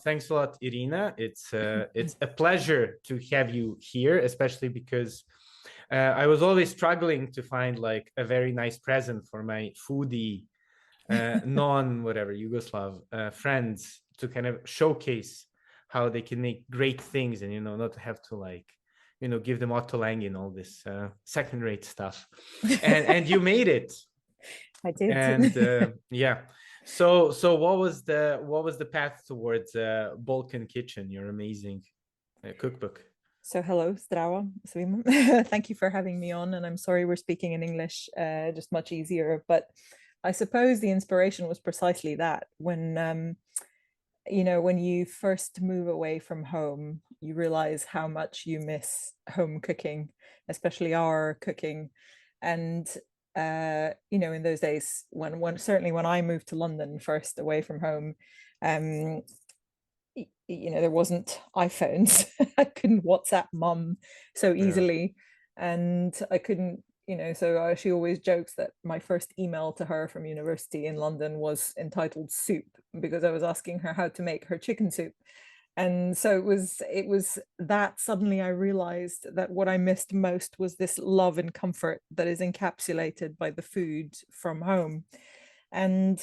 Thanks a lot, Irina. It's a pleasure to have you here, especially because I was always struggling to find like a very nice present for my foodie non whatever Yugoslav friends to kind of showcase how they can make great things, and not have to like give them ottolenghi and all this second rate stuff. And you made it. I did. And yeah. So what was the path towards Balkan Kitchen, your amazing cookbook? So hello, zdravo, svima. Thank you for having me on, and I'm sorry we're speaking in English, just much easier. But I suppose the inspiration was precisely that. When you first move away from home, you realize how much you miss home cooking, especially our cooking. And in those days, when certainly when I moved to London first away from home, there wasn't iPhones. I couldn't WhatsApp mum so easily, and I couldn't. So she always jokes that my first email to her from university in London was entitled "Soup" because I was asking her how to make her chicken soup. And so it was that suddenly I realized that what I missed most was this love and comfort that is encapsulated by the food from home. And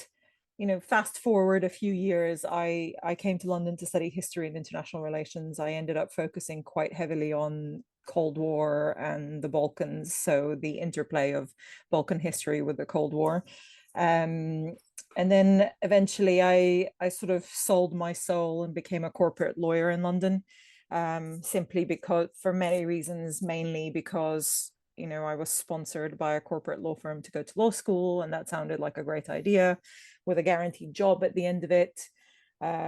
fast forward a few years, I came to London to study history and international relations. I ended up focusing quite heavily on Cold War and the Balkans, so the interplay of Balkan history with the Cold War. And then eventually I sort of sold my soul and became a corporate lawyer in London, simply because, for many reasons, mainly because I was sponsored by a corporate law firm to go to law school, and that sounded like a great idea with a guaranteed job at the end of it.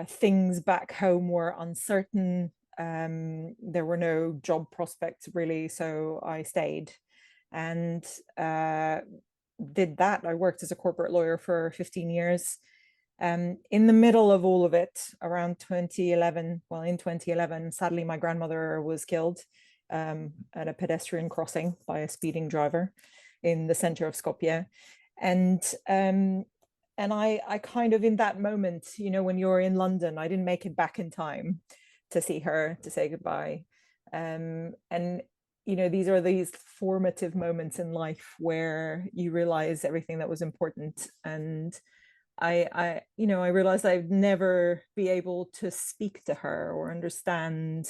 Things back home were uncertain. There were no job prospects really, so I stayed and did that. I worked as a corporate lawyer for 15 years. In the middle of all of it, around 2011, in 2011, sadly, my grandmother was killed at a pedestrian crossing by a speeding driver in the center of Skopje. And I kind of, in that moment, when you're in London, I didn't make it back in time to see her, to say goodbye. And these formative moments in life where you realize everything that was important. And I realized I'd never be able to speak to her or understand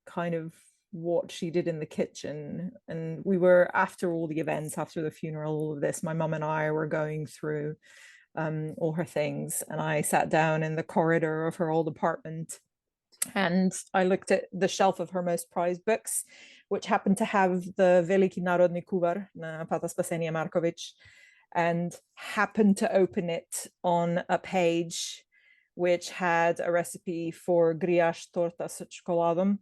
kind of what she did in the kitchen. And we were, after all the events, after the funeral, all of this, my mum and I were going through all her things, and I sat down in the corridor of her old apartment and I looked at the shelf of her most prized books, which happened to have the Veliki Narodni Kuvar na Pata Spasenia Markovic, and happened to open it on a page which had a recipe for griache torta s chocoladom,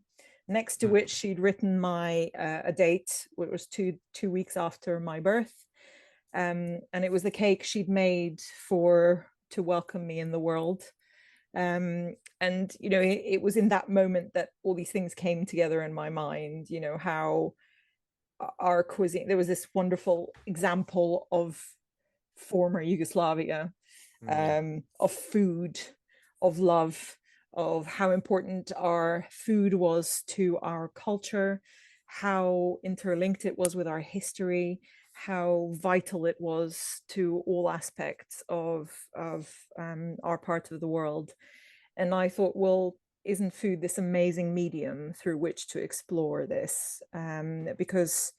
next to which she'd written a date, which was two weeks after my birth. And it was the cake she'd made to welcome me in the world. And it was in that moment that all these things came together in my mind. How our cuisine, there was this wonderful example of former Yugoslavia, of food, of love, of how important our food was to our culture, how interlinked it was with our history, how vital it was to all aspects of our part of the world. And I thought, well, isn't food this amazing medium through which to explore this? Because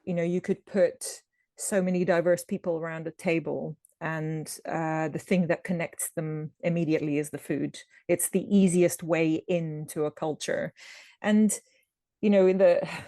you could put so many diverse people around a table, and the thing that connects them immediately is the food. It's the easiest way into a culture. And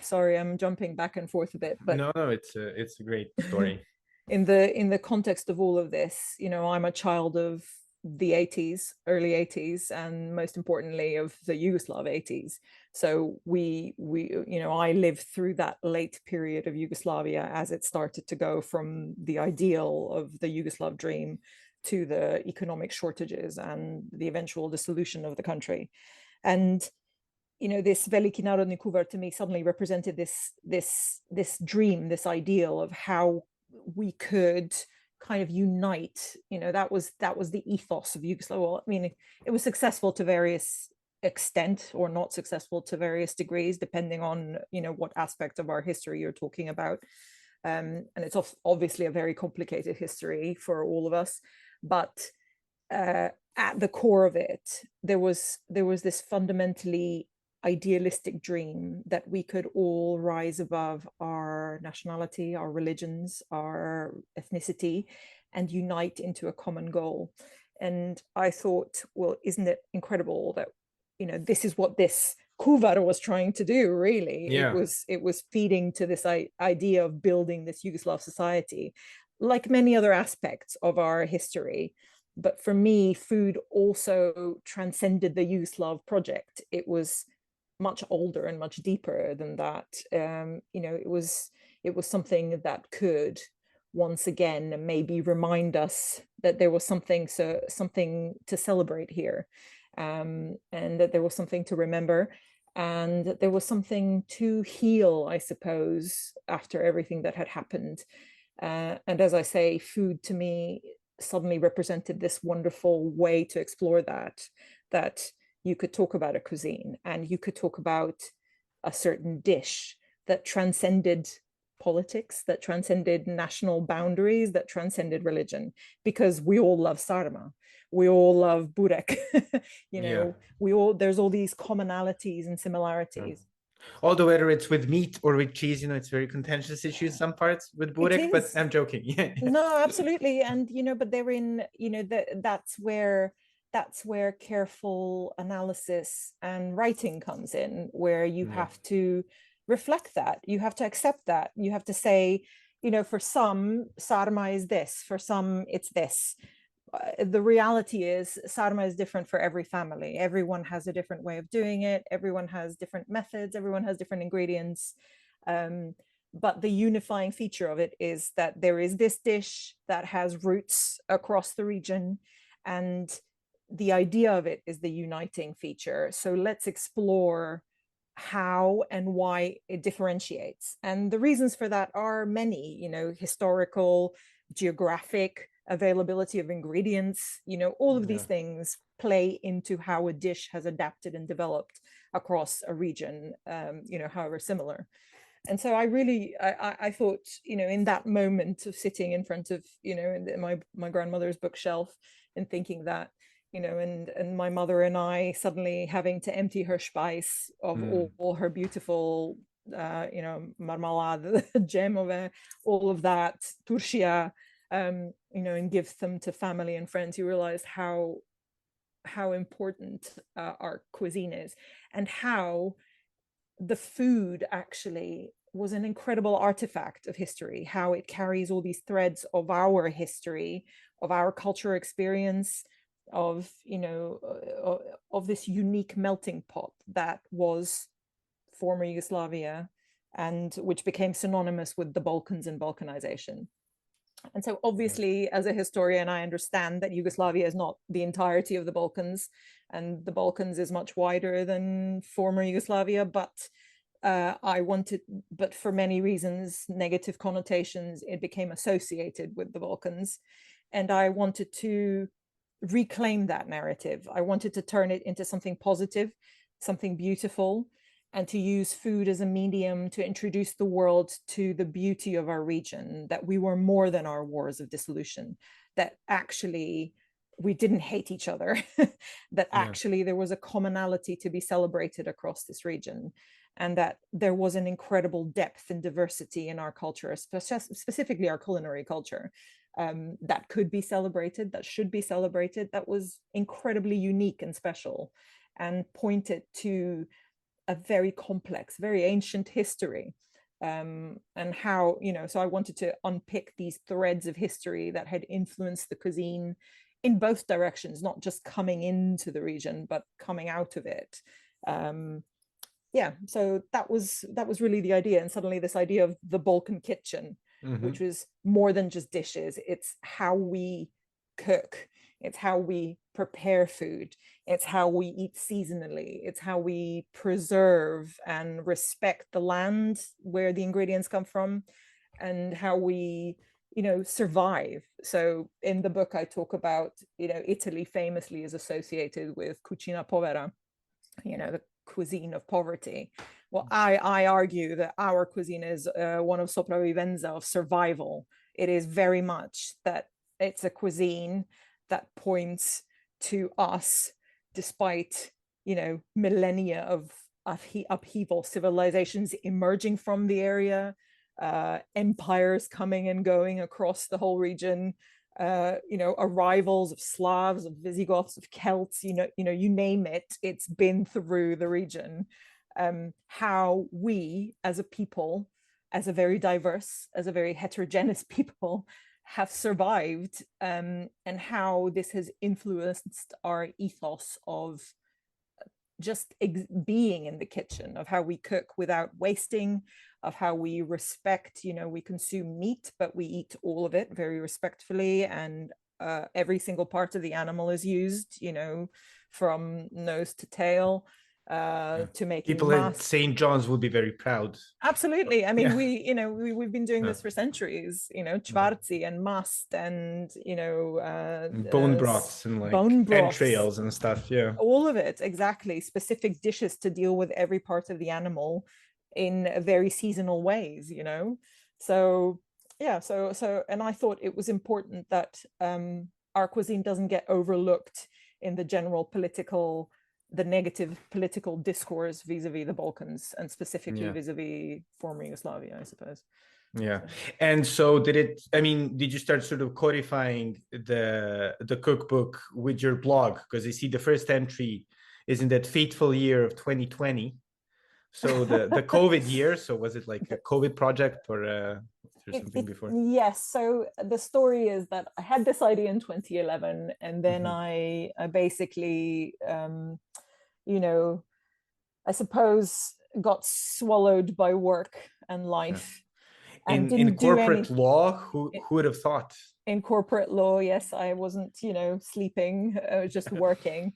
sorry, I'm jumping back and forth a bit, but no, it's a great story. in the context of all of this, I'm a child of the 80s, early 80s, and most importantly of the Yugoslav 80s. So I lived through that late period of Yugoslavia as it started to go from the ideal of the Yugoslav dream to the economic shortages and the eventual dissolution of the country. And this Veliki Narodni Kuvar to me suddenly represented this dream, this ideal of how we could kind of unite. That was the ethos of Yugoslavia. Well, I mean, it was successful to various extent or not successful to various degrees, depending on what aspect of our history you're talking about. And it's obviously a very complicated history for all of us, but at the core of it, there was this fundamentally idealistic dream that we could all rise above our nationality, our religions, our ethnicity, and unite into a common goal. And I thought, well, isn't it incredible that this is what this Kuvar was trying to do, really. Yeah. It was feeding to this idea of building this Yugoslav society, like many other aspects of our history. But for me, food also transcended the Yugoslav project. It was much older and much deeper than that. It was something that could once again maybe remind us that there was something to celebrate here, and that there was something to remember, and that there was something to heal, I suppose, after everything that had happened. And as I say, food to me suddenly represented this wonderful way to explore that you could talk about a cuisine and you could talk about a certain dish that transcended politics, that transcended national boundaries, that transcended religion, because we all love sarma, we all love burek. There's all these commonalities and similarities. Although whether it's with meat or with cheese, it's very contentious issue in some parts with burek, but I'm joking. Yeah. No, absolutely. And, but they're in, that's where careful analysis and writing comes in, where you have to reflect that, you have to accept that, you have to say, for some, sarma is this, for some, it's this. The reality is sarma is different for every family. Everyone has a different way of doing it. Everyone has different methods. Everyone has different ingredients. But the unifying feature of it is that there is this dish that has roots across the region, and the idea of it is the uniting feature. So let's explore how and why it differentiates. And the reasons for that are many, historical, geographic, availability of ingredients, all of these things play into how a dish has adapted and developed across a region, however similar. And so I thought, in that moment of sitting in front of, my grandmother's bookshelf and thinking that, and my mother and I suddenly having to empty her spice of all her beautiful, marmalade, gem of all of that, turşia, and give them to family and friends. You realize how important our cuisine is, and how the food actually was an incredible artifact of history, how it carries all these threads of our history, of our cultural experience, of of this unique melting pot that was former Yugoslavia, and which became synonymous with the Balkans and Balkanization. And so obviously, as a historian, I understand that Yugoslavia is not the entirety of the Balkans, and the Balkans is much wider than former Yugoslavia, but but for many reasons, negative connotations, it became associated with the Balkans. And I wanted to reclaim that narrative. I wanted to turn it into something positive, something beautiful, and to use food as a medium to introduce the world to the beauty of our region, that we were more than our wars of dissolution, that actually we didn't hate each other, that actually there was a commonality to be celebrated across this region, and that there was an incredible depth and diversity in our culture, specifically our culinary culture, that could be celebrated, that should be celebrated, that was incredibly unique and special, and pointed to a very complex, very ancient history, and how, so I wanted to unpick these threads of history that had influenced the cuisine in both directions, not just coming into the region, but coming out of it. So that was really the idea. And suddenly this idea of the Balkan Kitchen, which was more than just dishes, it's how we cook, it's how we prepare food, it's how we eat seasonally, it's how we preserve and respect the land where the ingredients come from, and how we survive. So in the book, I talk about, Italy famously is associated with cucina povera, the cuisine of poverty. Well, I argue that our cuisine is one of sopravvivenza, of survival. It is very much that it's a cuisine that points to us, despite, millennia of upheaval, civilizations emerging from the area, empires coming and going across the whole region, arrivals of Slavs, of Visigoths, of Celts, you name it, it's been through the region. How we as a people, as a very diverse, as a very heterogeneous people, have survived, and how this has influenced our ethos of just being in the kitchen, of how we cook without wasting, of how we respect, we consume meat, but we eat all of it very respectfully, and every single part of the animal is used, from nose to tail, to making people at St. John's would be very proud. Absolutely. I mean, we've been doing this for centuries, Czwarci and mast and, bone broths and like bone broths, entrails and stuff. Yeah. All of it. Exactly. Specific dishes to deal with every part of the animal in very seasonal ways, So, yeah. So, and I thought it was important that our cuisine doesn't get overlooked in the general the negative political discourse vis-a-vis the Balkans, and specifically vis-a-vis former Yugoslavia, I suppose. Yeah. And so did you start sort of codifying the cookbook with your blog? Because I see the first entry is in that fateful year of 2020. So the COVID year. So was it like a COVID project or something before? Yes. So the story is that I had this idea in 2011, and then I basically, I suppose got swallowed by work and life. And in corporate law, who would have thought? In corporate law, yes, I wasn't, sleeping, I was just working.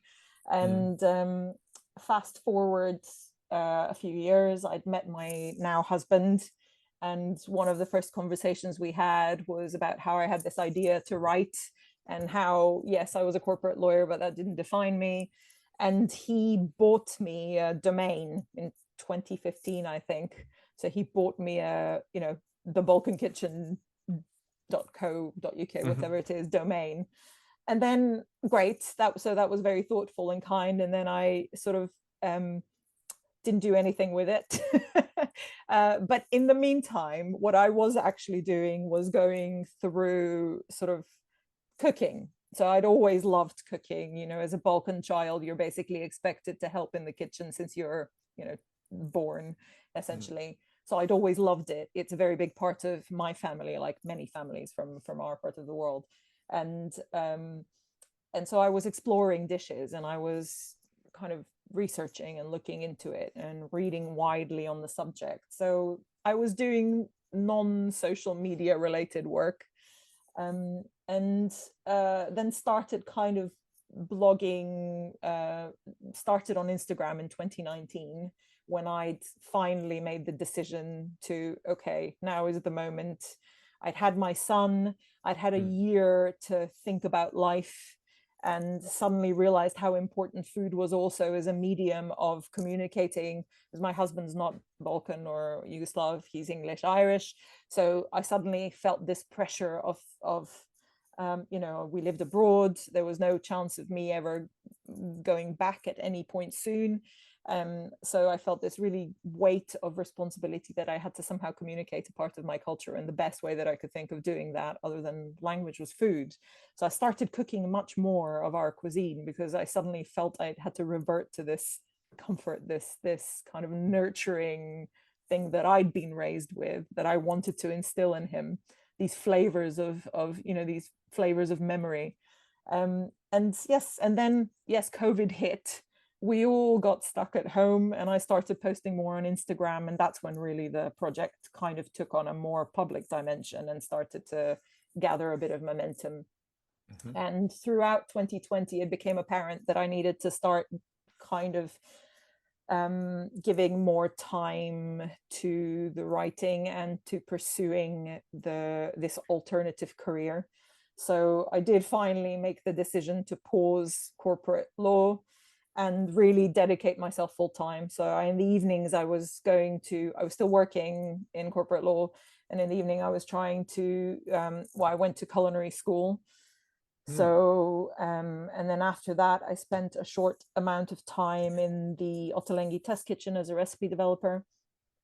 And fast forward a few years, I'd met my now husband, and one of the first conversations we had was about how I had this idea to write, and how, yes, I was a corporate lawyer, but that didn't define me. And he bought me a domain in 2015, I think. So he bought me the Balkan Kitchen .co.uk, whatever it is, domain. And then great, that was very thoughtful and kind. And then I sort of didn't do anything with it. But in the meantime, what I was actually doing was going through sort of cooking. So I'd always loved cooking. As a Balkan child, you're basically expected to help in the kitchen since you're, born, essentially. So I'd always loved it. It's a very big part of my family, like many families from our part of the world. And so I was exploring dishes, and I was kind of researching and looking into it and reading widely on the subject. So I was doing non-social media related work, and then started kind of blogging, started on Instagram in 2019, when I'd finally made the decision to, okay, now is the moment. I'd had my son, I'd had a year to think about life, and suddenly realized how important food was also as a medium of communicating, because my husband's not Balkan or Yugoslav, he's English Irish. So I suddenly felt this pressure of we lived abroad, there was no chance of me ever going back at any point soon. So I felt this really weight of responsibility that I had to somehow communicate a part of my culture, and the best way that I could think of doing that other than language was food. So I started cooking much more of our cuisine, because I suddenly felt I had to revert to this comfort, this kind of nurturing thing that I'd been raised with, that I wanted to instill in him, these flavors of these flavors of memory. And then COVID hit. We all got stuck at home, and I started posting more on Instagram, and that's when really the project kind of took on a more public dimension and started to gather a bit of momentum. And throughout 2020, it became apparent that I needed to start kind of giving more time to the writing and to pursuing this alternative career. So I did finally make the decision to pause corporate law and really dedicate myself full time. So in the evenings, I was still working in corporate law. And in the evening, I was trying to, I went to culinary school. So, and then after that, I spent a short amount of time in the LSE test kitchen as a recipe developer.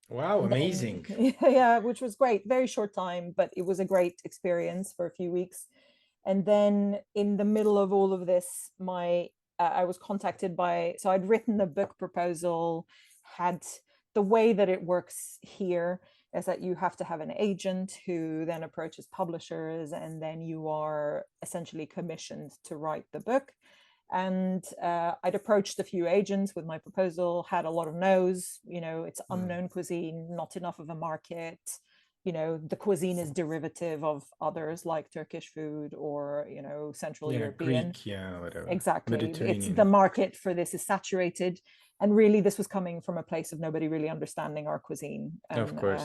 Wow, amazing. Yeah, which was great. Very short time, but it was a great experience for a few weeks. And then in the middle of all of this, I was contacted so I'd written a book proposal, had the way that it works here is that you have to have an agent who then approaches publishers, and then you are essentially commissioned to write the book. And I'd approached a few agents with my proposal, had a lot of no's. It's unknown cuisine, not enough of a market. The cuisine is derivative of others like Turkish food or, Central European. Greek, whatever. Exactly. It's the market for this is saturated. And really, this was coming from a place of nobody really understanding our cuisine. Of course.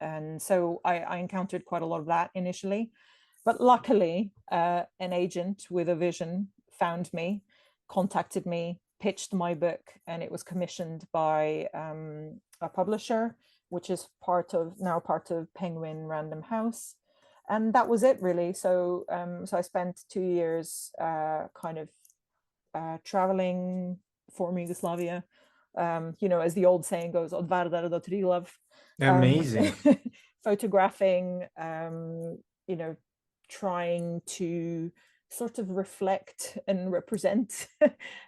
And so I encountered quite a lot of that initially. But luckily, an agent with a vision found me, contacted me, pitched my book, and it was commissioned by a publisher, which is now part of Penguin Random House. And that was it, really. So I spent 2 years traveling former Yugoslavia, as the old saying goes, od Vardara do Trilov. Amazing. Photographing, trying to sort of reflect and represent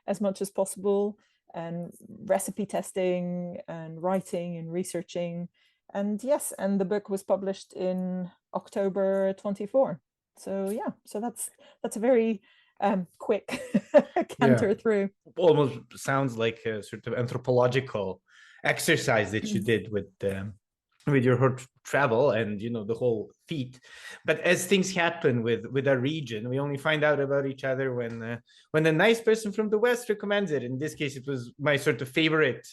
as much as possible, and recipe testing and writing and researching. And yes, and the book was published in October 24. So yeah, so that's a very quick canter through. Almost sounds like a sort of anthropological exercise that you did with your travel and the whole feat. But as things happen with our region, we only find out about each other when a nice person from the West recommends it. In this case, it was my sort of favorite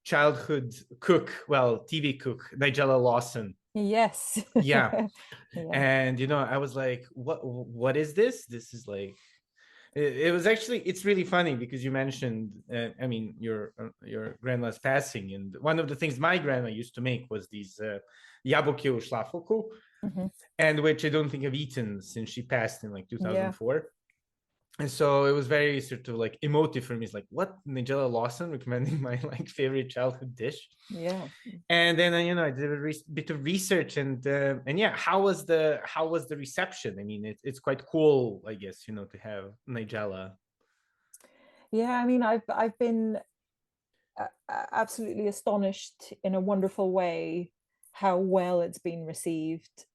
childhood cook, TV cook, Nigella Lawson. Yes. Yeah. And I was like, what is this? This is like, it was actually, it's really funny because you mentioned, your grandma's passing, and one of the things my grandma used to make was these jabuki szlafelku, and which I don't think I've eaten since she passed in like 2004. And so it was very sort of like emotive for me. It's like, what, Nigella Lawson recommending my like favorite childhood dish? Yeah. And then I did a bit of research, and yeah, how was the reception? I mean, it's quite cool, I guess, to have Nigella. Yeah, I mean, I've been absolutely astonished in a wonderful way how well it's been received.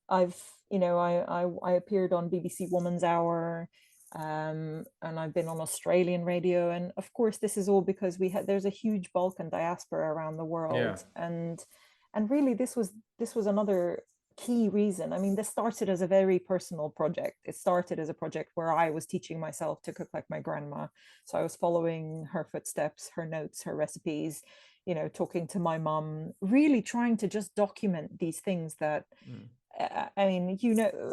I've I appeared on BBC Woman's Hour, and I've been on Australian radio, and of course this is all because there's a huge Balkan diaspora around the world. And really this was another key reason. I mean, this started as a very personal project. It started as a project where I was teaching myself to cook like my grandma. So I was following her footsteps, her notes, her recipes, talking to my mom, really trying to just document these things that I mean,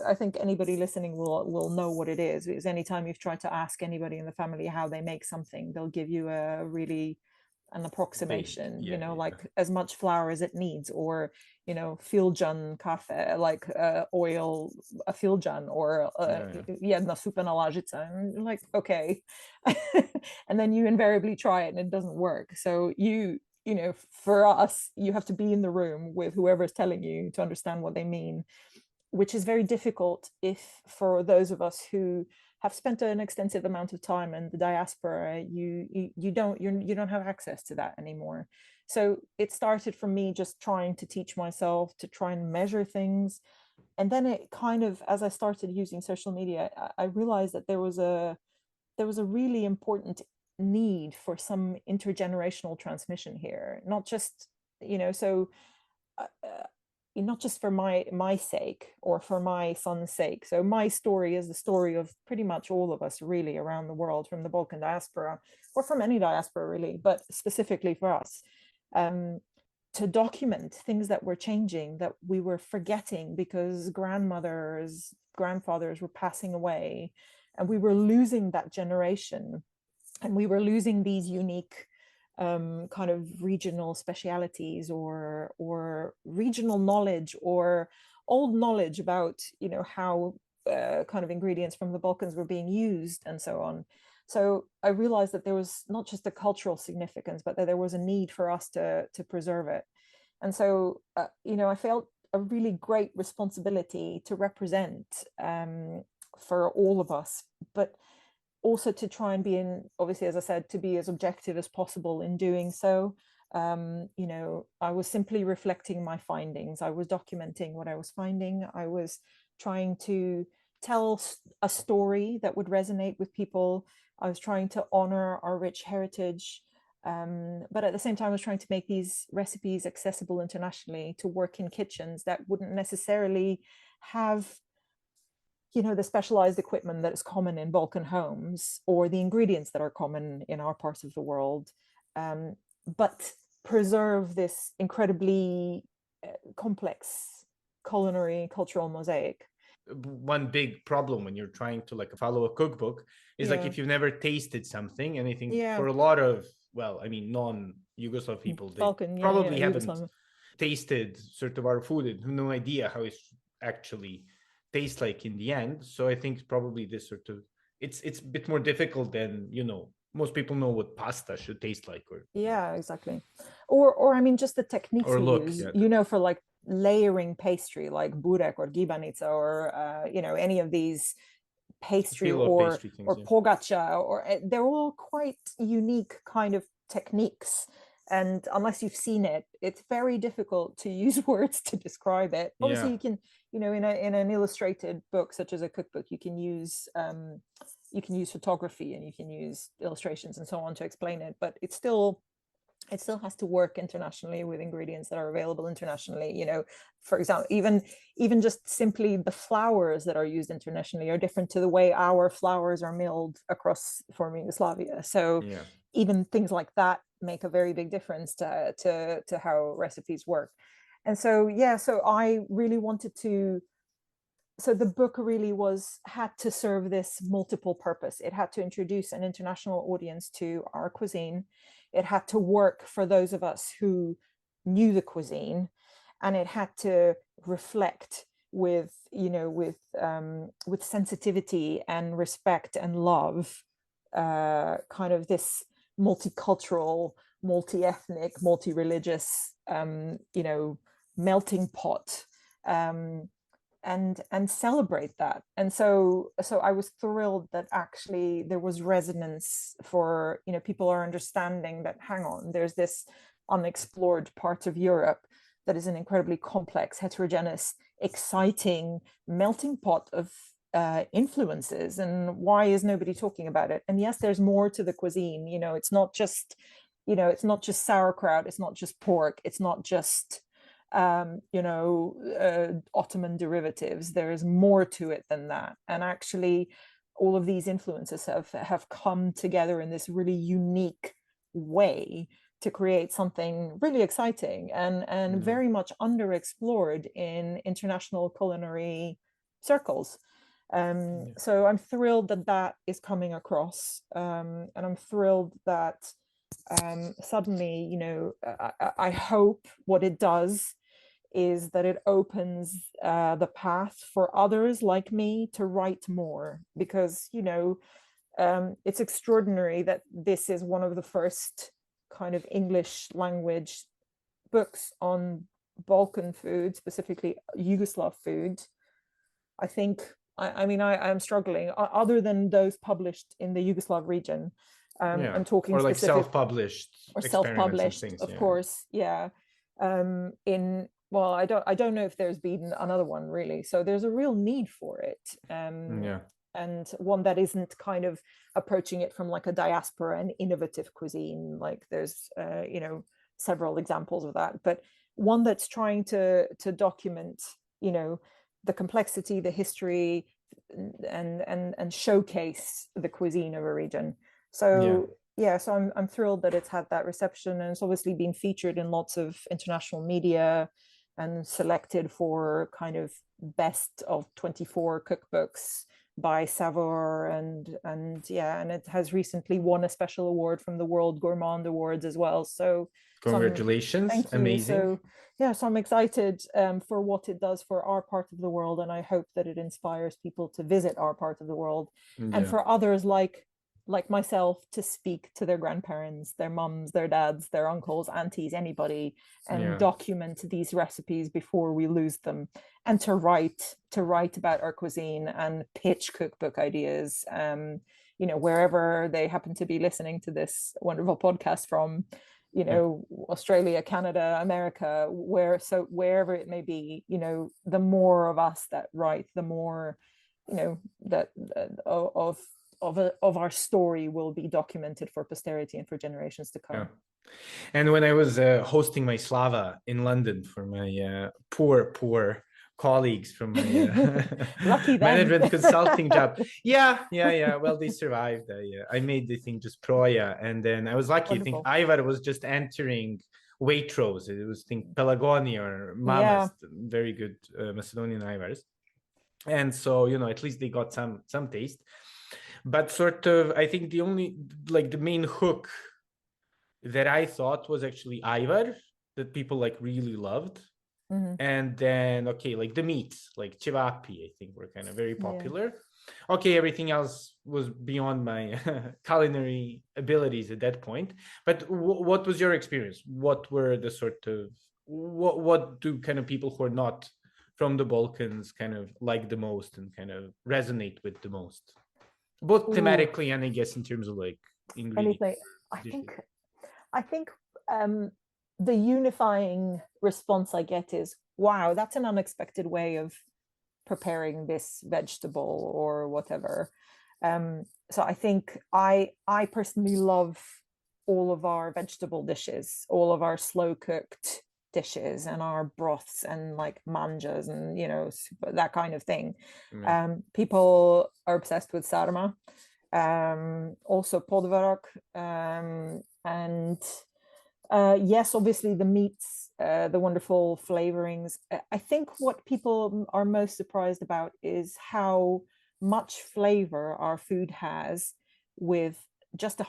I think anybody listening will know what it is. Because anytime you've tried to ask anybody in the family how they make something, they'll give you an approximation, like as much flour as it needs, or filjan kafe, like oil, a filjan, or jedna supa na lažica. And like, okay. And then you invariably try it and it doesn't work. So for us, you have to be in the room with whoever is telling you to understand what they mean, which is very difficult for those of us who have spent an extensive amount of time in the diaspora, you don't have access to that anymore. So it started from me just trying to teach myself to try and measure things. And then it kind of, as I started using social media, I realized that there was a really important need for some intergenerational transmission here, not just so not just for my sake or for my son's sake. So my story is the story of pretty much all of us really around the world, from the Balkan diaspora or from any diaspora really, but specifically for us, to document things that were changing, that we were forgetting because grandmothers, grandfathers were passing away, and we were losing that generation, and we were losing these unique kind of regional specialities or regional knowledge or old knowledge about, you know, how kind of ingredients from the Balkans were being used and so on. So I realized that there was not just a cultural significance, but that there was a need for us to preserve it. And so, you know, I felt a really great responsibility to represent for all of us, but also to try and be obviously, as I said, to be as objective as possible in doing so. You know, I was simply reflecting my findings. I was documenting what I was finding. I was trying to tell a story that would resonate with people. I was trying to honor our rich heritage. But at the same time, I was trying to make these recipes accessible internationally, to work in kitchens that wouldn't necessarily have, you know, the specialized equipment that is common in Balkan homes or the ingredients that are common in our parts of the world, but preserve this incredibly complex culinary cultural mosaic. One big problem when you're trying to like follow a cookbook is like if you've never tasted something, and I think for a lot of, well, I mean, non-Yugoslav people, they Balkan, probably haven't Yugoslavia. tasted sort of our food and have no idea how it actually tastes like in the end. So I think probably this sort of, it's a bit more difficult than, you know, most people know what pasta should taste like, or exactly. Or I mean, just the techniques or we look, use, you know, for like layering pastry like burek or gibanica or you know, any of these pastry or pastry things, or pogača, or they're all quite unique kind of techniques, and unless you've seen it, it's very difficult to use words to describe it. Obviously you can, you know, in an illustrated book such as a cookbook, you can use photography and you can use illustrations and so on to explain it, but it still has to work internationally with ingredients that are available internationally. You know, for example, even just simply the flours that are used internationally are different to the way our flours are milled across former Yugoslavia. So even things like that make a very big difference to how recipes work. And so, so I really wanted to, so the book really had to serve this multiple purpose. It had to introduce an international audience to our cuisine. It had to work for those of us who knew the cuisine, and it had to reflect with, you know, with sensitivity and respect and love, kind of this multicultural, multi-ethnic, multi-religious, you know, melting pot. And celebrate that. And so I was thrilled that actually there was resonance for, you know, people are understanding that, hang on, there's this unexplored part of Europe that is an incredibly complex, heterogeneous, exciting melting pot of influences, and why is nobody talking about it? And yes, there's more to the cuisine. You know, it's not just, you know, it's not just sauerkraut, it's not just pork, it's not just you know, Ottoman derivatives. There is more to it than that. And actually, all of these influences have come together in this really unique way to create something really exciting and very much underexplored in international culinary circles. So I'm thrilled that is coming across, and I'm thrilled that suddenly, you know, I hope what it does is that it opens the path for others like me to write more, because, you know, it's extraordinary that this is one of the first kind of English language books on Balkan food, specifically Yugoslav food. I think, I mean, I'm struggling, other than those published in the Yugoslav region. I'm talking or like self-published or self-published things, of course, in, well, I don't know if there's been another one really. So there's a real need for it, and one that isn't kind of approaching it from like a diaspora and innovative cuisine. Like there's you know, several examples of that, but one that's trying to document, you know, the complexity, the history, and showcase the cuisine of a region. So yeah, so I'm thrilled that it's had that reception, and it's obviously been featured in lots of international media and selected for kind of best of 24 cookbooks by Savor, and yeah, and it has recently won a special award from the World Gourmand Awards as well. So congratulations, thank you. amazing. So yeah, so I'm excited for what it does for our part of the world, and I hope that it inspires people to visit our part of the world, and for others like myself to speak to their grandparents, their mums, their dads, their uncles, aunties, anybody, and document these recipes before we lose them, and to write about our cuisine and pitch cookbook ideas, you know, wherever they happen to be listening to this wonderful podcast from, you know, Australia, Canada, America, wherever it may be, you know, the more of us that write, the more, you know, that of our story will be documented for posterity and for generations to come. And when I was hosting my Slava in London for my poor colleagues from my lucky management consulting job. Well, they survived. I made the thing just Proya, and then I was lucky. Wonderful. I think Ivar was just entering Waitrose. It was Pelagoni or Mamas, very good Macedonian Ivars. And so, you know, at least they got some taste. But sort of, I think the only, like, the main hook that I thought was actually Ivar, that people like really loved. And then, okay, like the meats, like cevapi, I think were kind of very popular. Okay, everything else was beyond my culinary abilities at that point. But what was your experience? What were the sort of, what do kind of people who are not from the Balkans kind of like the most and kind of resonate with the most? Both thematically and I guess in terms of like ingredients. I think the unifying response I get is, wow, that's an unexpected way of preparing this vegetable or whatever. So I think I personally love all of our vegetable dishes, all of our slow cooked dishes and our broths and like manjas and, you know, that kind of thing. People are obsessed with sarma, also podvarak, and yes, obviously the meats, the wonderful flavorings. I think what people are most surprised about is how much flavor our food has with just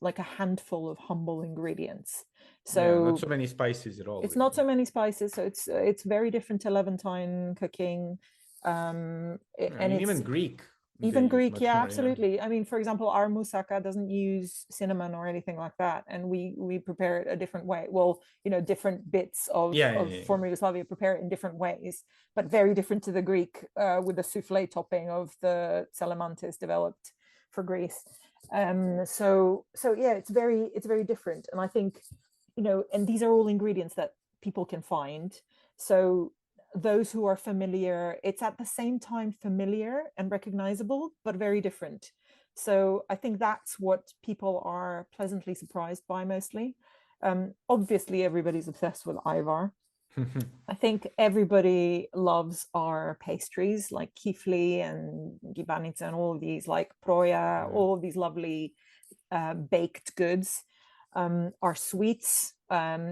like a handful of humble ingredients. So not so many spices at all. It's not so many spices, so it's very different to Levantine cooking, and even Greek. Even Greek, yeah, absolutely. I mean, for example, our moussaka doesn't use cinnamon or anything like that, and we prepare it a different way. Well, you know, different bits of former Yugoslavia prepare it in different ways, but very different to the Greek, with the souffle topping of the Salamantis developed for Greece. So yeah, it's very different, and I think, you know, and these are all ingredients that people can find. So those who are familiar, it's at the same time familiar and recognizable, but very different. So I think that's what people are pleasantly surprised by mostly. Obviously, everybody's obsessed with Ivar. I think everybody loves our pastries like kifli and gibanica and all of these, like proya, all of these lovely baked goods. Our sweets,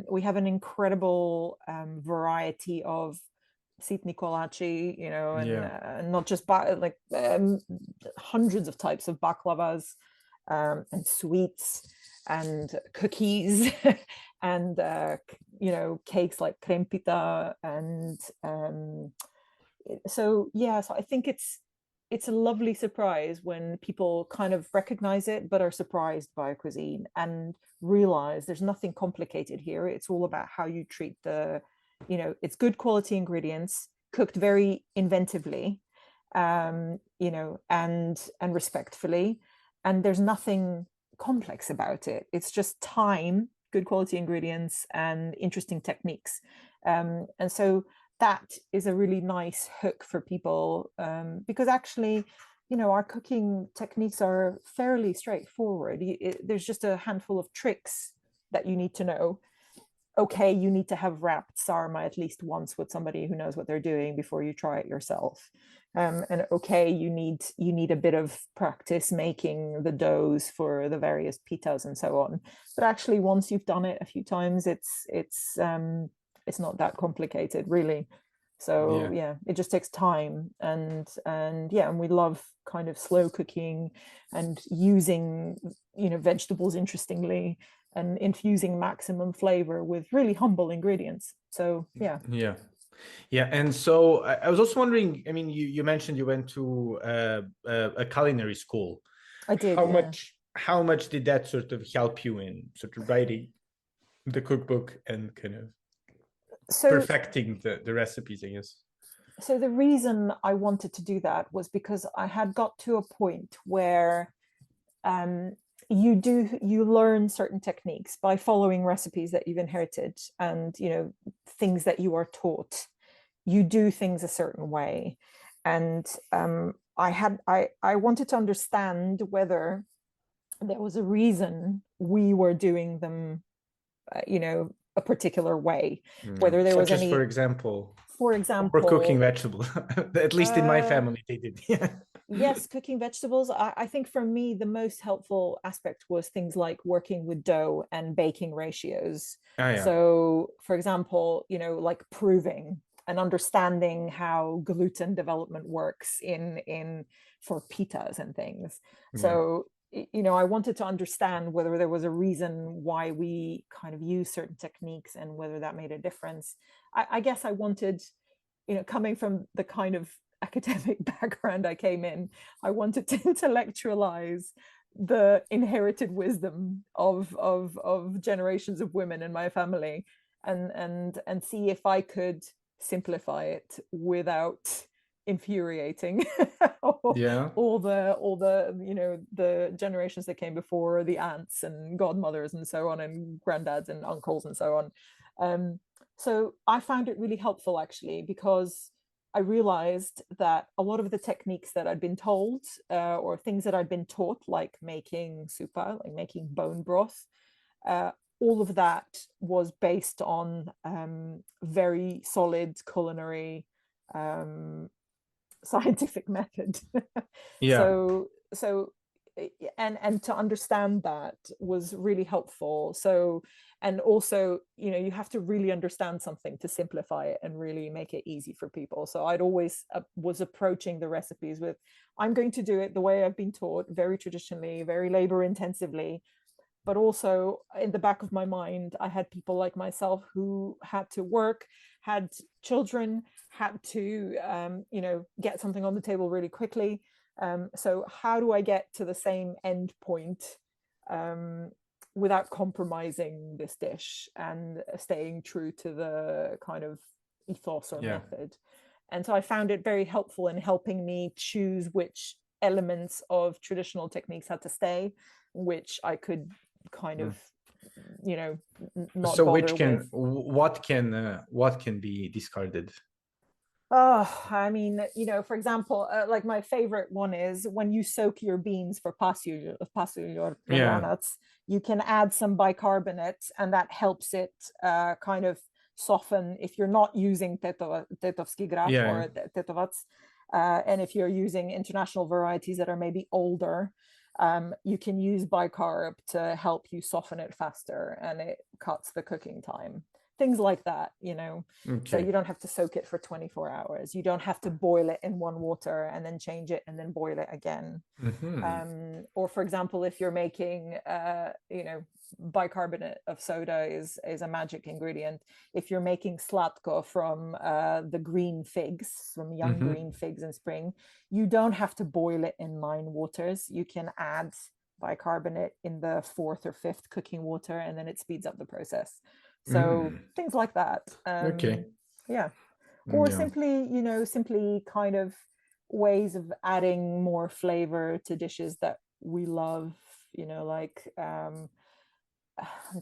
we have an incredible variety of sitni kolači, you know, and not just hundreds of types of baklavas, and sweets and cookies and you know, cakes like krempita, and so I think it's a lovely surprise when people kind of recognize it but are surprised by a cuisine and realize there's nothing complicated here. It's all about how you treat the, you know, it's good quality ingredients cooked very inventively, you know, and respectfully, and there's nothing complex about it. It's just time, good quality ingredients, and interesting techniques, and so that is a really nice hook for people, because actually, you know, our cooking techniques are fairly straightforward. There's just a handful of tricks that you need to know, okay, you need to have wrapped sarma at least once with somebody who knows what they're doing before you try it yourself. And okay, you need a bit of practice making the doughs for the various pitas and so on. But actually, once you've done it a few times, it's not that complicated, really. So yeah, it just takes time, and yeah, and we love kind of slow cooking and using, you know, vegetables interestingly, and infusing maximum flavor with really humble ingredients. So yeah. Yeah, and so I was also wondering, I mean, you mentioned you went to a culinary school. I did, yeah. How much did that sort of help you in sort of writing the cookbook and kind of perfecting the recipes, I guess? So the reason I wanted to do that was because I had got to a point where you learn certain techniques by following recipes that you've inherited, and, you know, things that you are taught. You do things a certain way, and I wanted to understand whether there was a reason we were doing them, you know, a particular way, whether there was any, for example, or cooking for vegetables. At least in my family they did. Yes, cooking vegetables. I think for me, the most helpful aspect was things like working with dough and baking ratios. So, for example, you know, like proving and understanding how gluten development works in for pitas and things. So, you know, I wanted to understand whether there was a reason why we kind of use certain techniques and whether that made a difference. I guess I wanted, you know, coming from the kind of academic background I came in, I wanted to intellectualize the inherited wisdom of generations of women in my family, and see if I could simplify it without infuriating all the you know, the generations that came before, the aunts and godmothers and so on, and granddads and uncles and so on. So I found it really helpful, actually, because I realized that a lot of the techniques that I'd been told, or things that I'd been taught, like making supa, like making bone broth, all of that was based on very solid culinary scientific method. So and to understand that was really helpful. So, and also, you know, you have to really understand something to simplify it and really make it easy for people. So I'd always was approaching the recipes with, I'm going to do it the way I've been taught, very traditionally, very labor intensively. But also in the back of my mind, I had people like myself who had to work, had children, had to, you know, get something on the table really quickly. So how do I get to the same end point without compromising this dish and staying true to the kind of ethos or method? And so I found it very helpful in helping me choose which elements of traditional techniques had to stay, which I could kind of, you know, not so bother with. What can be discarded? Oh, I mean, you know, for example, like my favorite one is when you soak your beans for pasulyor granats, you can add some bicarbonate, and that helps it kind of soften if you're not using tetovski graf or tetovac. And if you're using international varieties that are maybe older, you can use bicarb to help you soften it faster, and it cuts the cooking time. Things like that, you know. So you don't have to soak it for 24 hours. You don't have to boil it in one water and then change it and then boil it again. Or for example, if you're making, you know, bicarbonate of soda is a magic ingredient. If you're making slatko from the green figs, from young green figs in spring, you don't have to boil it in 9 waters. You can add bicarbonate in the 4th or 5th cooking water, and then it speeds up the process. So things like that. Yeah. Or simply, you know, simply kind of ways of adding more flavor to dishes that we love, you know, like I'm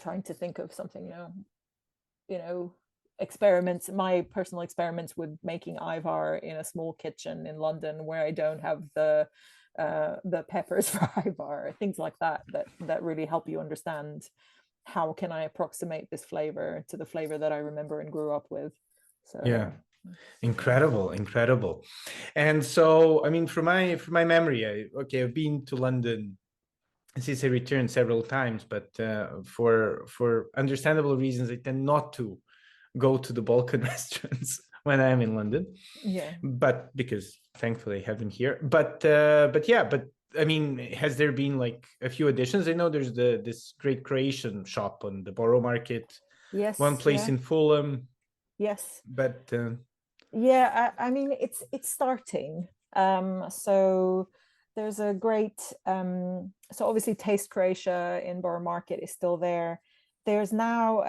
trying to think of something, you know, experiments, my personal experiments with making Ivar in a small kitchen in London where I don't have the peppers for Ivar, things like that really help you understand how can I approximate this flavor to the flavor that I remember and grew up with. So Yeah. Incredible. And so, I mean, from my memory, I've been to London since I returned several times, but for understandable reasons, I tend not to go to the Balkan restaurants when I'm in London. yeah. But because thankfully I have them here. But I mean, has there been like a few additions? I know there's this great Croatian shop on the Borough Market, Yes. one place in Fulham. Yes. But yeah, I mean, it's starting. So there's a great so obviously Taste Croatia in Borough Market is still there. There's now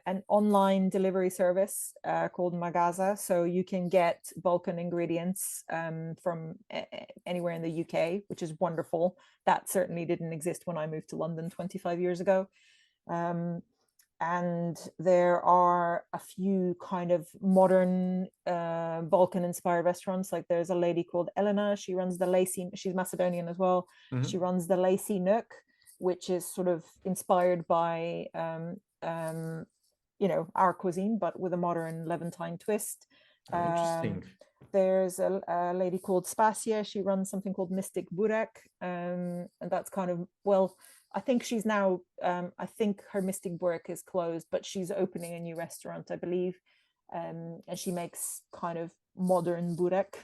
an online delivery service called Magaza, so you can get Balkan ingredients from anywhere in the UK, which is wonderful. That certainly didn't exist when I moved to London 25 years ago. And there are a few kind of modern Balkan inspired restaurants. Like there's a lady called Elena. She runs the LSE, she's Macedonian as well. She runs the LSE Nook, which is sort of inspired by our cuisine, but with a modern Levantine twist. Interesting. There's a lady called Spasia. She runs something called Mystic Burek, and that's kind of, well, I think she's now, I think her Mystic Burek is closed, but she's opening a new restaurant, I believe. And she makes kind of modern burek.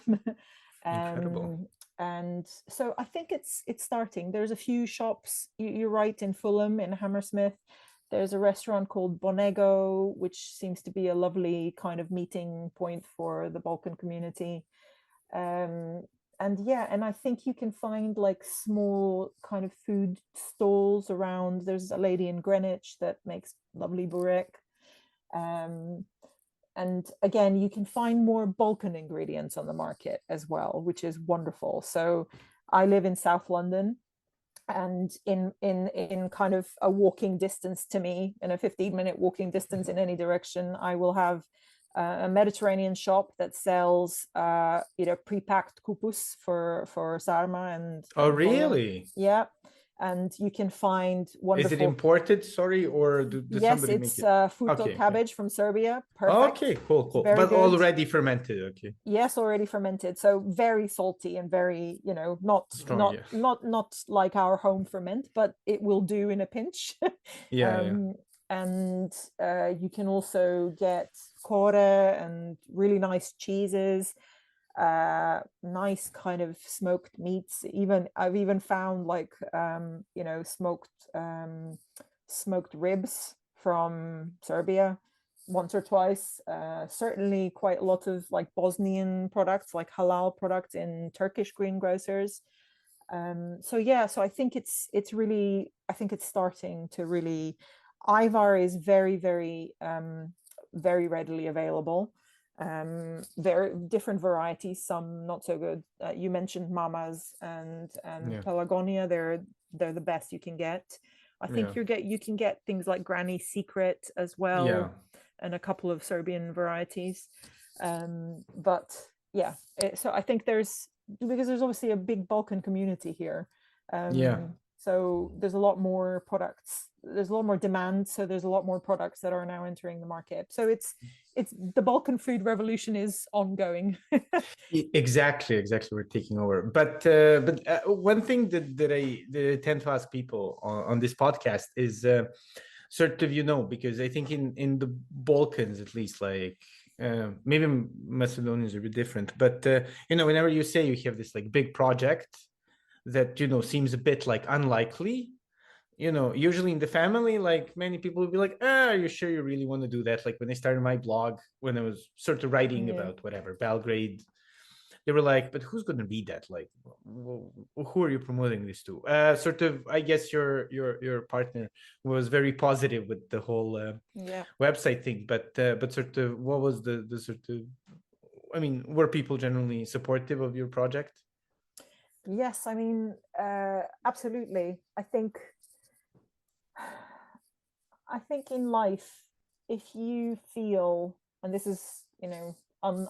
Incredible. And so I think it's starting. There's a few shops, you're right, in Fulham, in Hammersmith. There's a restaurant called Bonego, which seems to be a lovely kind of meeting point for the Balkan community. And I think you can find like small kind of food stalls around. There's a lady in Greenwich that makes lovely burek. And again, you can find more Balkan ingredients on the market as well, which is wonderful. So I live in South London, and in kind of a walking distance to me, in a 15-minute walking distance in any direction, I will have a Mediterranean shop that sells pre-packed kupus for sarma and oh, really? Yeah, and you can find wonderful. Is it imported? Sorry, or does yes, somebody make it's it? futo cabbage from Serbia. Perfect. Okay, cool. Very but good. already fermented. Okay. Yes, already fermented. So very salty and very, not Strong, yeah. not like our home ferment, but it will do in a pinch. Yeah. And you can also get kore and really nice cheeses, nice kind of smoked meats. I've even found like smoked ribs from Serbia once or twice. Certainly quite a lot of like Bosnian products, like halal products in Turkish greengrocers. So I think it's really, I think it's starting to really. Ivar is very, very, very readily available. There are different varieties, some not so good. You mentioned Mamas and Pelagonia. They're the best you can get. I think you can get things like Granny Secret as well, and a couple of Serbian varieties. So I think because there's obviously a big Balkan community here. So there's a lot more products. There's a lot more demand. So there's a lot more products that are now entering the market. So it's the Balkan food revolution is ongoing. Exactly. We're taking over. But one thing that I tend to ask people on this podcast is sort of, because I think in the Balkans, at least, like maybe Macedonians are a bit different, but whenever you say you have this like big project that seems a bit like unlikely, usually in the family, like many people would be like, are you sure you really want to do that? Like when I started my blog, when I was sort of writing about whatever Belgrade, they were like, but who's going to read that? Like, who are you promoting this to? Sort of, I guess your partner was very positive with the whole website thing, but sort of, what was the sort of, I mean, were people generally supportive of your project? Yes, I mean, absolutely. I think in life, if you feel, and this is,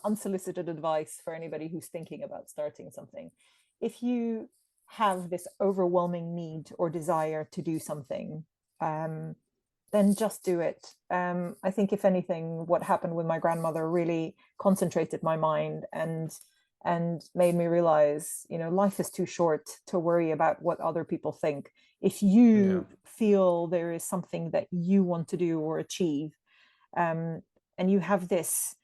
unsolicited advice for anybody who's thinking about starting something, if you have this overwhelming need or desire to do something, then just do it. I think if anything, what happened with my grandmother really concentrated my mind and made me realize, you know, life is too short to worry about what other people think. If Yeah. you feel there is something that you want to do or achieve, and you have this,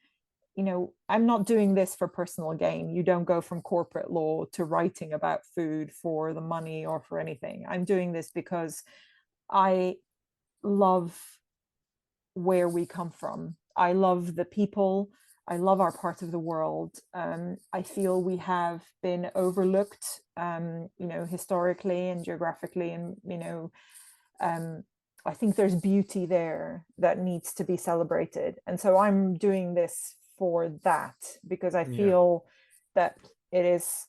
you know, I'm not doing this for personal gain. You don't go from corporate law to writing about food for the money or for anything. I'm doing this because I love where we come from. I love the people. I love our part of the world. I feel we have been overlooked, you know, historically and geographically, and you know, I think there's beauty there that needs to be celebrated. And so I'm doing this for that because I Yeah. feel that it is,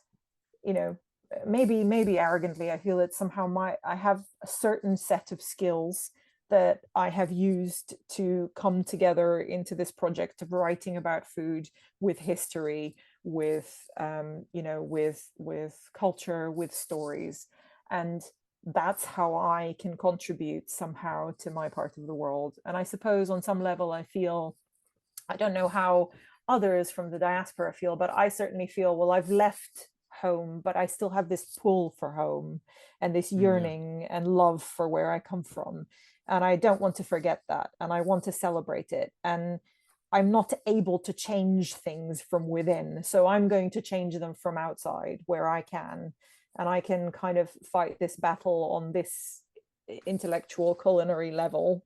you know, maybe arrogantly, I feel that somehow I have a certain set of skills that I have used to come together into this project of writing about food with history, with you know, with culture, with stories, and that's how I can contribute somehow to my part of the world. And I suppose on some level, I feel, I don't know how others from the diaspora feel, but I certainly feel, well, I've left home, but I still have this pull for home and this Yeah. yearning and love for where I come from. And I don't want to forget that. And I want to celebrate it. And I'm not able to change things from within. So I'm going to change them from outside where I can. And I can kind of fight this battle on this intellectual culinary level.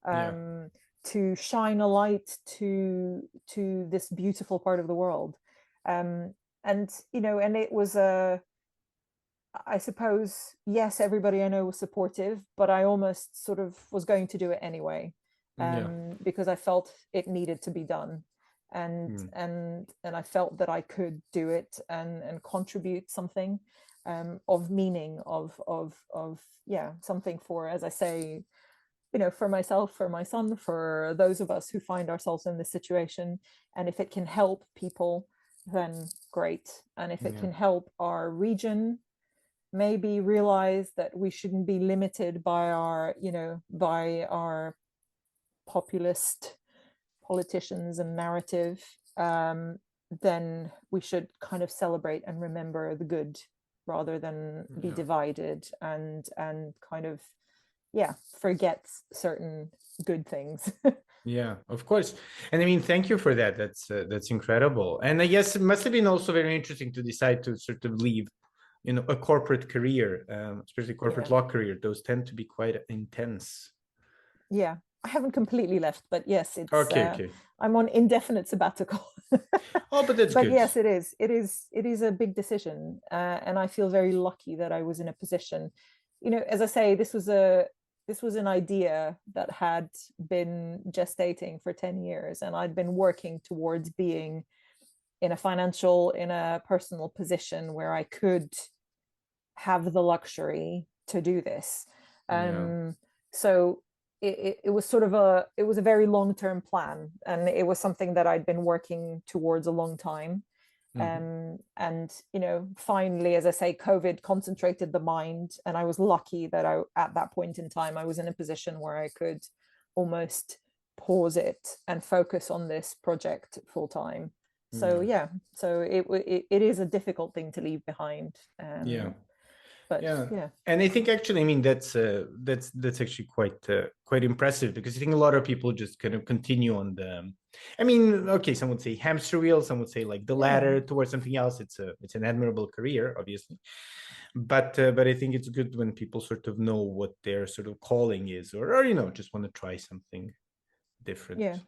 Yeah. To shine a light to this beautiful part of the world, and you know, and it was a, I suppose, yes, everybody I know was supportive, but I almost sort of was going to do it anyway, Yeah. because I felt it needed to be done, and Mm. I felt that I could do it and contribute something, of meaning, of yeah, something for, as I say, you know, for myself, for my son, for those of us who find ourselves in this situation. And if it can help people, then great. And if it Yeah. can help our region maybe realize that we shouldn't be limited by our, you know, by our populist politicians and narrative, then we should kind of celebrate and remember the good rather than be Yeah. divided and kind of, yeah, forget certain good things. Yeah, of course. And I mean, thank you for that. That's incredible. And I guess it must have been also very interesting to decide to sort of leave, you know, a corporate career, especially corporate Yeah, law career. Those tend to be quite intense. yeah, I haven't completely left, but yes, it's Okay, okay. I'm on indefinite sabbatical. Oh, but that's But good. yes, it is a big decision, and I feel very lucky that I was in a position, you know, as I say, this was an idea that had been gestating for 10 years, and I'd been working towards being in a financial, in a personal position where I could have the luxury to do this. Yeah. So it was sort of it was a very long-term plan, and it was something that I'd been working towards a long time. Hmm. And you know, finally, as I say, COVID concentrated the mind, and I was lucky that I, at that point in time, I was in a position where I could almost pause it and focus on this project full time. So Yeah. yeah, so it is a difficult thing to leave behind. Yeah. But Yeah. yeah, And I think actually, I mean, that's actually quite impressive, because I think a lot of people just kind of continue on the, I mean, okay, some would say hamster wheel, some would say like the yeah, ladder towards something else. It's an admirable career, obviously, but I think it's good when people sort of know what their sort of calling is, or you know, just want to try something different. yeah.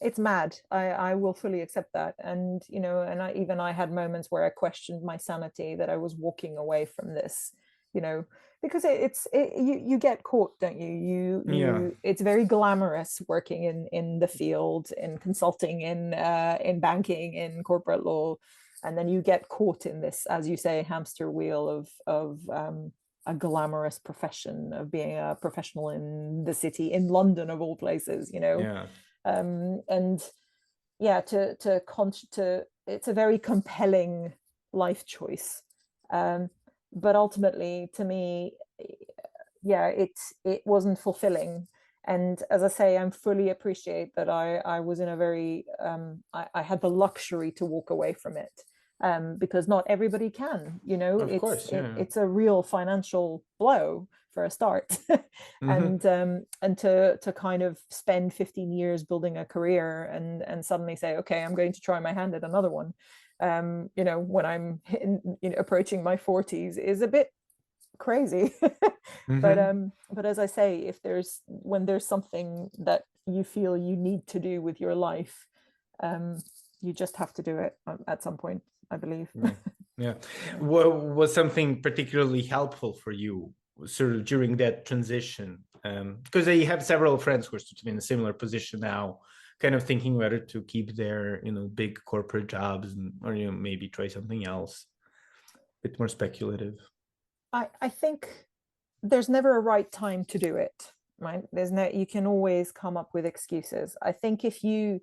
It's mad. I will fully accept that. And you know, and I had moments where I questioned my sanity, that I was walking away from this, you know, because you get caught, don't you? Yeah. It's very glamorous working in the field, in consulting, in banking, in corporate law, and then you get caught in this, as you say, hamster wheel of a glamorous profession, of being a professional in the city, in London of all places, you know. Yeah. And yeah, to it's a very compelling life choice, but ultimately, to me, yeah, it wasn't fulfilling. And as I say, I'm fully appreciate that I was in a very I had the luxury to walk away from it, because not everybody can. Of course, yeah. It's a real financial blow for a start. Hmm. And to kind of spend 15 years building a career and suddenly say, okay, I'm going to try my hand at another one, when I'm approaching my 40s, is a bit crazy. Hmm. But as I say, when there's something that you feel you need to do with your life, um you just have to do it at some point, I believe. Yeah. Yeah. Yeah. Was something particularly helpful for you sort of during that transition? Because I have several friends who are sort of in a similar position now, kind of thinking whether to keep their, big corporate jobs or, maybe try something else, a bit more speculative. I think there's never a right time to do it, right? You can always come up with excuses. I think if you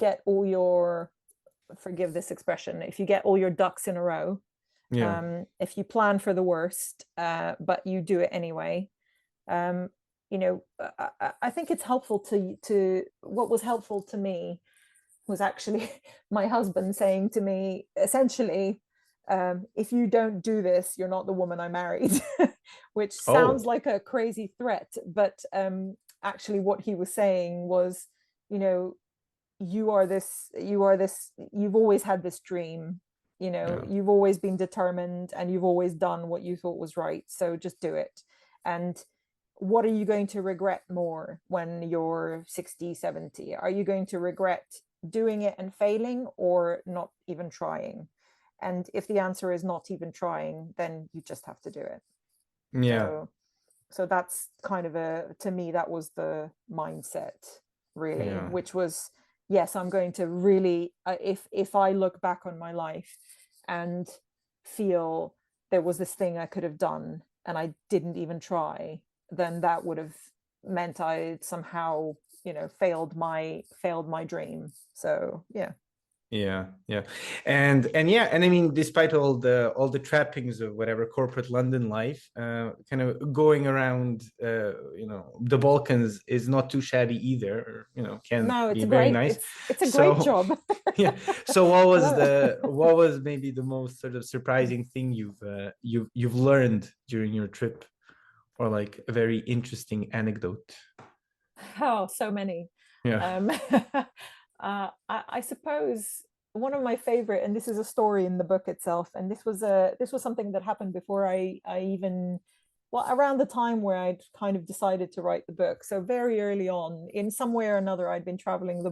get all your, forgive this expression, if you get all your ducks in a row, Yeah. if you plan for the worst, but you do it anyway, I think it's helpful to what was helpful to me was actually my husband saying to me, essentially, if you don't do this, you're not the woman I married, which sounds Oh. like a crazy threat. But actually, what he was saying was, you know, you've always had this dream, Yeah. you've always been determined and you've always done what you thought was right. So just do it. And what are you going to regret more when you're 60, 70? Are you going to regret doing it and failing, or not even trying? And if the answer is not even trying, then you just have to do it. Yeah. So that's kind of to me, that was the mindset, really, Yeah. which was, yes, I'm going to really, if I look back on my life and feel there was this thing I could have done and I didn't even try, then that would have meant I somehow, failed my dream. So yeah. Yeah, yeah. And yeah, and I mean, despite all the trappings of whatever corporate London life, kind of going around, the Balkans is not too shabby either, or, can No, be very nice. it's a great So job. yeah. So what I was love it. what was maybe the most sort of surprising thing you've learned during your trip, or like a very interesting anecdote? Oh, so many. Yeah. Um, I suppose one of my favorite, and this is a story in the book itself, and this was something that happened before I even, well, around the time where I'd kind of decided to write the book. So very early on, in some way or another, I'd been traveling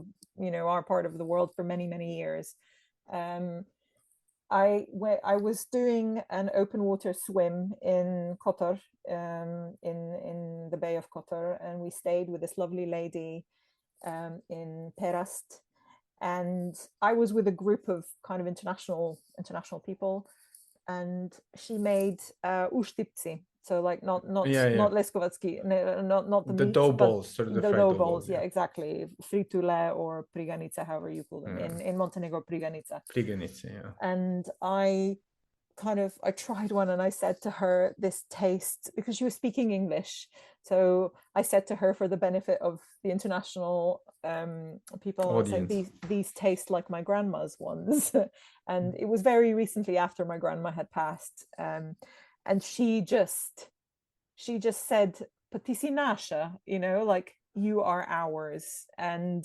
our part of the world for many, many years. Um, I was doing an open water swim in Kotor, in the Bay of Kotor, and we stayed with this lovely lady in Perast, and I was with a group of kind of international people, and she made ushtipsi. So like Yeah, yeah. not leskovetsky, not the The meat, dough but balls, sort of the the fried dough dough balls. balls, Yeah, yeah. exactly. Fritule or priganica, however you call them. Yeah. In Montenegro, priganica. Priganice, yeah. And I tried one and I said to her, this taste, because she was speaking English. So I said to her, for the benefit of the international people, I was like, Audience. these taste like my grandma's ones. And it was very recently after my grandma had passed. And she just said, Patisi nasha, like, you are ours. And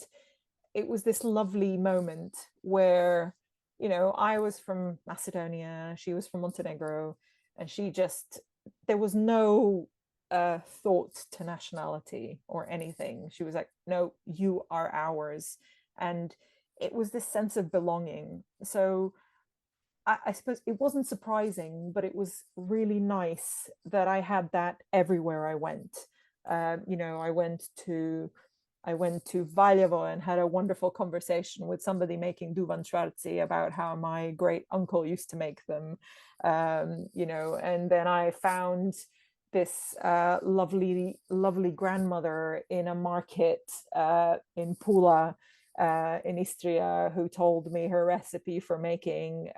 it was this lovely moment where, I was from Macedonia, she was from Montenegro, and there was no thought to nationality or anything. She was like, no, you are ours. And it was this sense of belonging. So I suppose it wasn't surprising, but it was really nice that I had that everywhere I went. I went to Valjevo and had a wonderful conversation with somebody making duvan schwarzi about how my great uncle used to make them. And then I found this lovely, lovely grandmother in a market in Pula, in Istria, who told me her recipe for making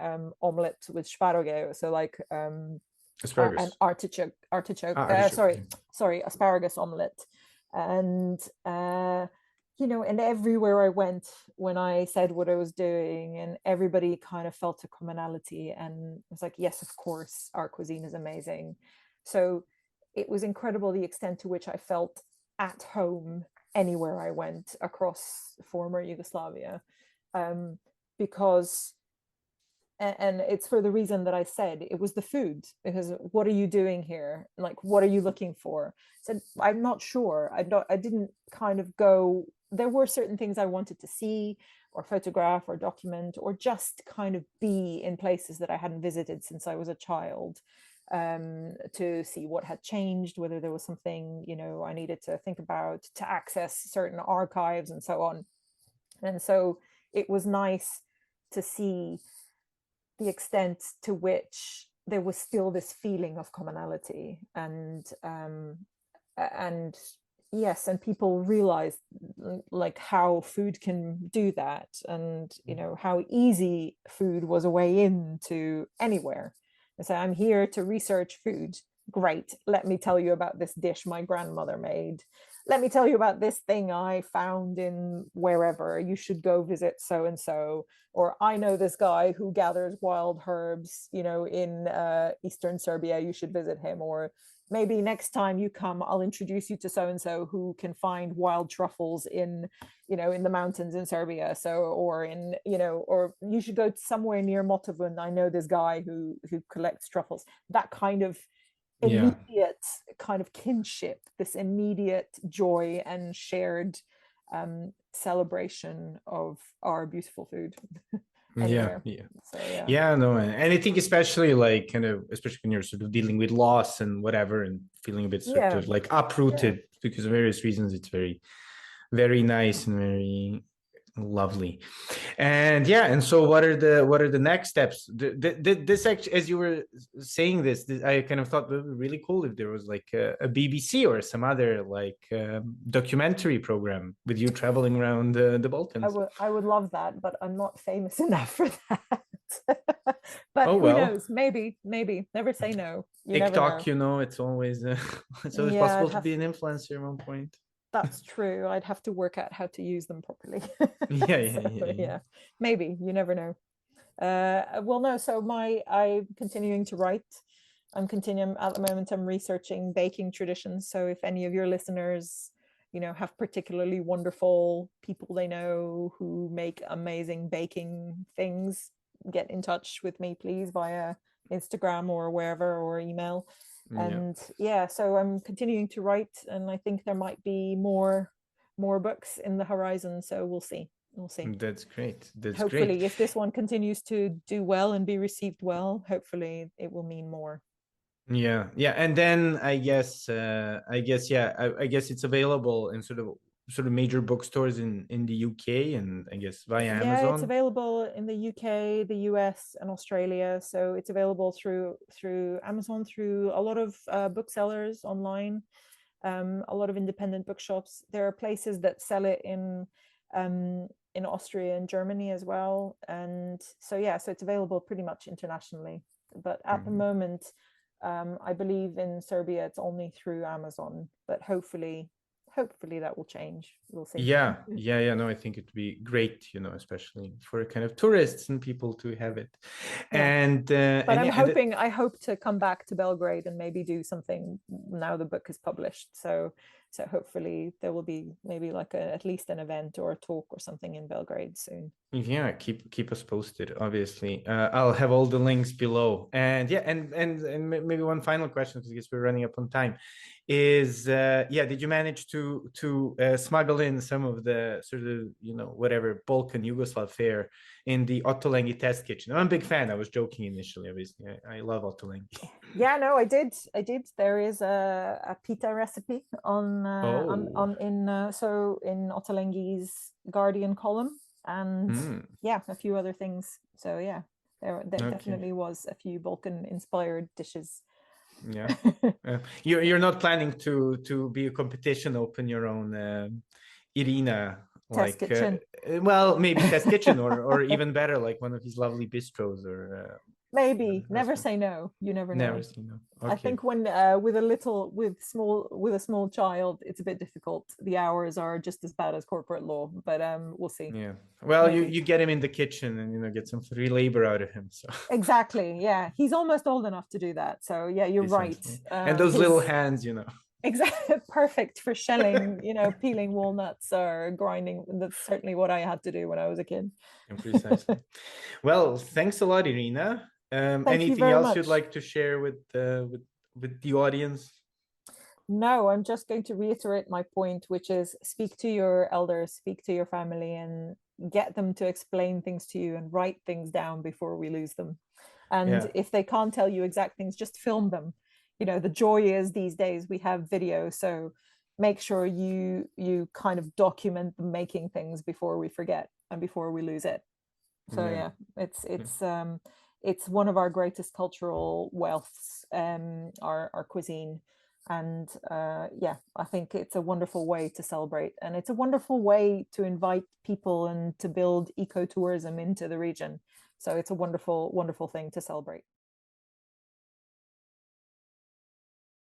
omelette with sparroge. So like an Asparagus. artichoke, Ah, artichoke. sorry, asparagus omelette. And you know, and everywhere I went, when I said what I was doing, and everybody kind of felt a commonality, and it was like, yes, of course, our cuisine is amazing. So it was incredible the extent to which I felt at home anywhere I went across former Yugoslavia, because and it's for the reason that I said, it was the food. Because what are you doing here? Like, what are you looking for? I said, I'm not sure. I didn't kind of go. There were certain things I wanted to see or photograph or document, or just kind of be in places that I hadn't visited since I was a child, to see what had changed, whether there was something, you know, I needed to think about, to access certain archives and so on. And so it was nice to see the extent to which there was still this feeling of commonality, and yes, and people realized like how food can do that, and you know how easy food was a way into anywhere. And so I'm here to research food. Great, let me tell you about this dish my grandmother made. Let me tell you about this thing I found in wherever. You should go visit so and so. Or I know this guy who gathers wild herbs, you know, in Eastern Serbia. You should visit him. Or maybe next time you come, I'll introduce you to so and so who can find wild truffles in, you know, in the mountains in Serbia. So, or in, you know, or you should go somewhere near Motovun. I know this guy who collects truffles. That kind of immediate kind of kinship, this immediate joy and shared celebration of our beautiful food. Anywhere. So no, and I think especially like kind of, especially when you're sort of dealing with loss and whatever, and feeling a bit sort of like uprooted because of various reasons, it's very, very nice and very lovely. And and so what are the next steps? This actually, as you were saying this, I kind of thought it would be really cool if there was like a BBC or some other like documentary program with you traveling around the Balkans. I would love that, but I'm not famous enough for that. But oh, who knows? Maybe never say no. You TikTok, never know. you know, it's always possible to be an influencer at one point. That's true. I'd have to work out how to use them properly. Yeah. Maybe, you never know. Well, no, so I'm continuing to write. I'm continuing at the moment. I'm researching baking traditions. So if any of your listeners, you know, have particularly wonderful people they know who make amazing baking things, get in touch with me, please, via Instagram or wherever, or email. And so I'm continuing to write, and I think there might be more books in the horizon. So we'll see. That's great. Hopefully, if this one continues to do well and be received well, hopefully it will mean more. And then I guess it's available in sort of major bookstores in the UK, and I guess via Amazon. It's available in the UK, the US, and Australia. So it's available through Amazon, through a lot of booksellers online, a lot of independent bookshops. There are places that sell it in Austria and Germany as well. And so so it's available pretty much internationally. But at the moment, I believe in Serbia it's only through Amazon, but hopefully that will change. We'll see. No, I think it'd be great, you know, especially for kind of tourists and people to have it. And but I hope to come back to Belgrade and maybe do something now the book is published. So hopefully there will be maybe like at least an event or a talk or something in Belgrade soon. Keep us posted, obviously. I'll have all the links below. And and maybe one final question, because I guess we're running up on time, is did you manage to smuggle in some of the sort of, you know, whatever Balkan Yugoslav fare in the Ottolenghi test kitchen? I'm a big fan. I was joking initially, obviously. I love Ottolenghi. No, I did. There is a pita recipe in Ottolenghi's Guardian column, and a few other things. So there definitely was a few Balkan inspired dishes. You're not planning to be a competition, open your own Irina test kitchen. Well, maybe test kitchen, or even better, like one of these lovely bistros, or Maybe never husband. say no. You never Never know. say no. I Okay. think when with a small child, it's a bit difficult. The hours are just as bad as corporate law, but we'll see. Yeah. Well, Maybe. you get him in the kitchen and get some free labor out of him. So Exactly. Yeah, he's almost old enough to do that. So yeah, you're right. precisely. And those little hands. Exactly perfect for shelling, peeling walnuts or grinding. That's certainly what I had to do when I was a kid. And precisely. Well, thanks a lot, Irina. Thank you Anything very else you'd much. like to share with the audience? No, I'm just going to reiterate my point, which is speak to your elders, speak to your family, and get them to explain things to you and write things down before we lose them. And Yeah. if they can't tell you exact things, just film them. The joy is these days we have video, so make sure you kind of document the making things before we forget and before we lose it. So Yeah. yeah, it's one of our greatest cultural wealths, our cuisine. And yeah, I think it's a wonderful way to celebrate, and it's a wonderful way to invite people and to build ecotourism into the region. So it's a wonderful, wonderful thing to celebrate.